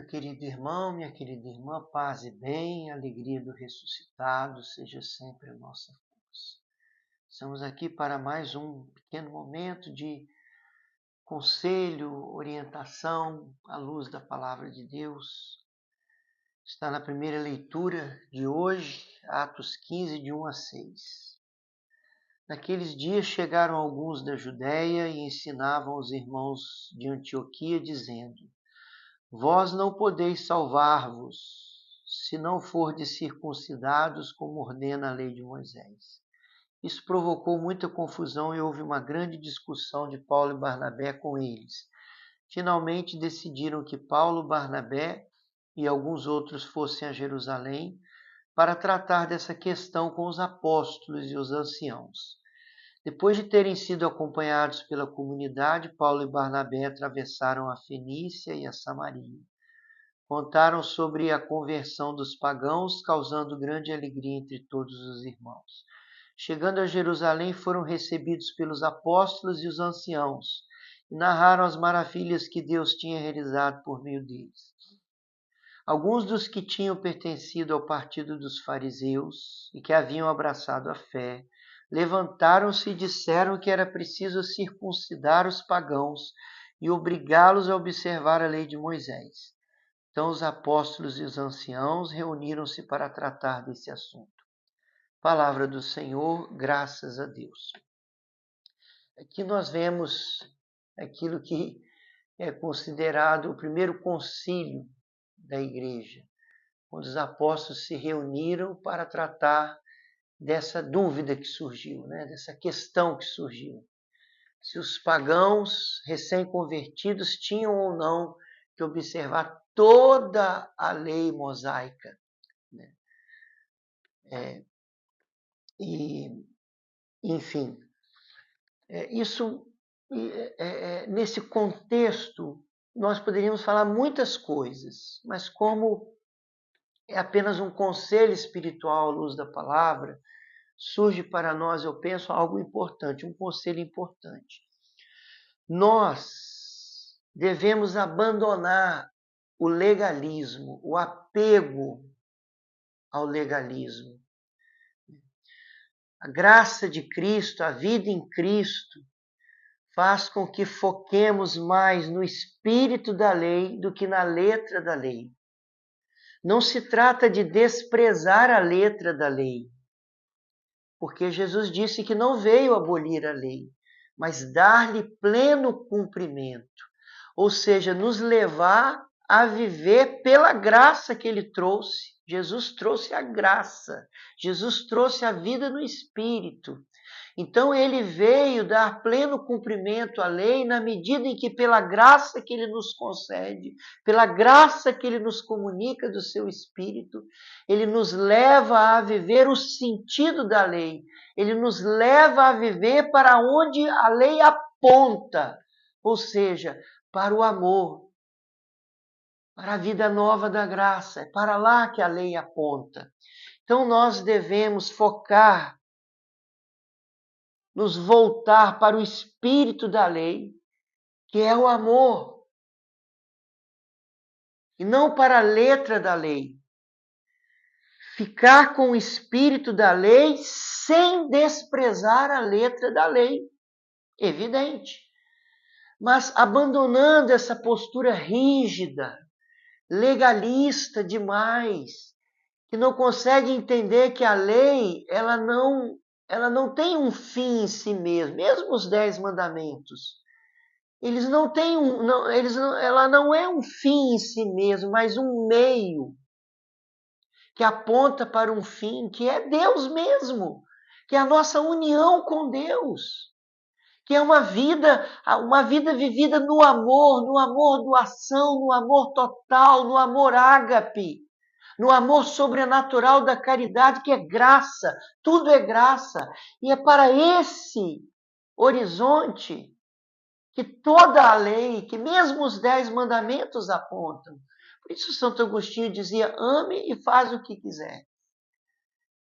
Meu querido irmão, minha querida irmã, paz e bem, alegria do ressuscitado, seja sempre a nossa força. Estamos aqui para mais um pequeno momento de conselho, orientação à luz da palavra de Deus. Está na primeira leitura de hoje, Atos 15, de 1 a 6. Naqueles dias chegaram alguns da Judéia e ensinavam os irmãos de Antioquia, dizendo: Vós não podeis salvar-vos, se não fordes circuncidados, como ordena a lei de Moisés. Isso provocou muita confusão e houve uma grande discussão de Paulo e Barnabé com eles. Finalmente decidiram que Paulo, Barnabé e alguns outros fossem a Jerusalém para tratar dessa questão com os apóstolos e os anciãos. Depois de terem sido acompanhados pela comunidade, Paulo e Barnabé atravessaram a Fenícia e a Samaria. Contaram sobre a conversão dos pagãos, causando grande alegria entre todos os irmãos. Chegando a Jerusalém, foram recebidos pelos apóstolos e os anciãos, e narraram as maravilhas que Deus tinha realizado por meio deles. Alguns dos que tinham pertencido ao partido dos fariseus e que haviam abraçado a fé, levantaram-se e disseram que era preciso circuncidar os pagãos e obrigá-los a observar a lei de Moisés. Então os apóstolos e os anciãos reuniram-se para tratar desse assunto. Palavra do Senhor, graças a Deus. Aqui nós vemos aquilo que é considerado o primeiro concílio da igreja, quando os apóstolos se reuniram para tratar dessa dúvida que surgiu, dessa questão que surgiu. Se os pagãos recém-convertidos tinham ou não que observar toda a lei mosaica. Enfim, nesse contexto, nós poderíamos falar muitas coisas, mas como é apenas um conselho espiritual à luz da palavra, surge para nós, eu penso, algo importante, um conselho importante. Nós devemos abandonar o legalismo, o apego ao legalismo. A graça de Cristo, a vida em Cristo, faz com que foquemos mais no espírito da lei do que na letra da lei. Não se trata de desprezar a letra da lei, porque Jesus disse que não veio abolir a lei, mas dar-lhe pleno cumprimento, ou seja, nos levar a viver pela graça que ele trouxe. Jesus trouxe a graça, Jesus trouxe a vida no Espírito. Então ele veio dar pleno cumprimento à lei na medida em que, pela graça que ele nos concede, pela graça que ele nos comunica do seu Espírito, ele nos leva a viver o sentido da lei. Ele nos leva a viver para onde a lei aponta, ou seja, para o amor, para a vida nova da graça. É para lá que a lei aponta. Então nós devemos focar, nos voltar para o espírito da lei, que é o amor, e não para a letra da lei. Ficar com o espírito da lei sem desprezar a letra da lei, evidente. Mas abandonando essa postura rígida, legalista demais, que não consegue entender que a lei ela não tem um fim em si mesmo. Mesmo os 10 mandamentos, eles não têm ela não é um fim em si mesmo, mas um meio que aponta para um fim, que é Deus mesmo, que é a nossa união com Deus, que é uma vida vivida no amor doação, no amor total, no amor ágape, no amor sobrenatural da caridade, que é graça, tudo é graça. E é para esse horizonte que toda a lei, que mesmo os 10 mandamentos apontam. Por isso Santo Agostinho dizia: ame e faz o que quiser.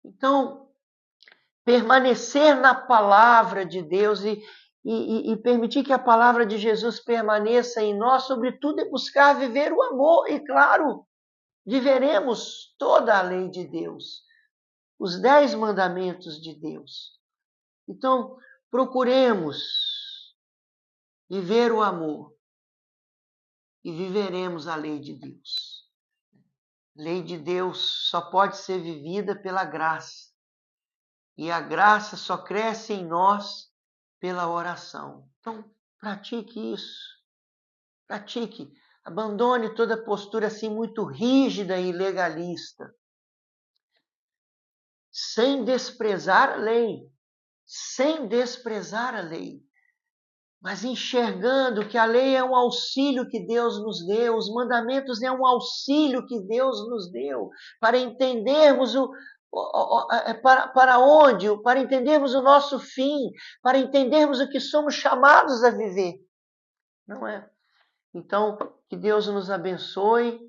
Então, permanecer na palavra de Deus e permitir que a palavra de Jesus permaneça em nós, sobretudo é buscar viver o amor. E claro, viveremos toda a lei de Deus, os 10 mandamentos de Deus. Então, procuremos viver o amor e viveremos a lei de Deus. A lei de Deus só pode ser vivida pela graça. E a graça só cresce em nós pela oração. Então, pratique isso. Pratique. Abandone toda postura assim muito rígida e legalista. Sem desprezar a lei. Sem desprezar a lei. Mas enxergando que a lei é um auxílio que Deus nos deu, os mandamentos é um auxílio que Deus nos deu, para entendermos para onde, para entendermos o nosso fim, para entendermos o que somos chamados a viver. Não é? Então, que Deus nos abençoe,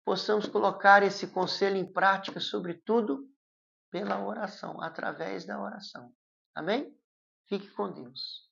possamos colocar esse conselho em prática, sobretudo pela oração, através da oração. Amém? Fique com Deus.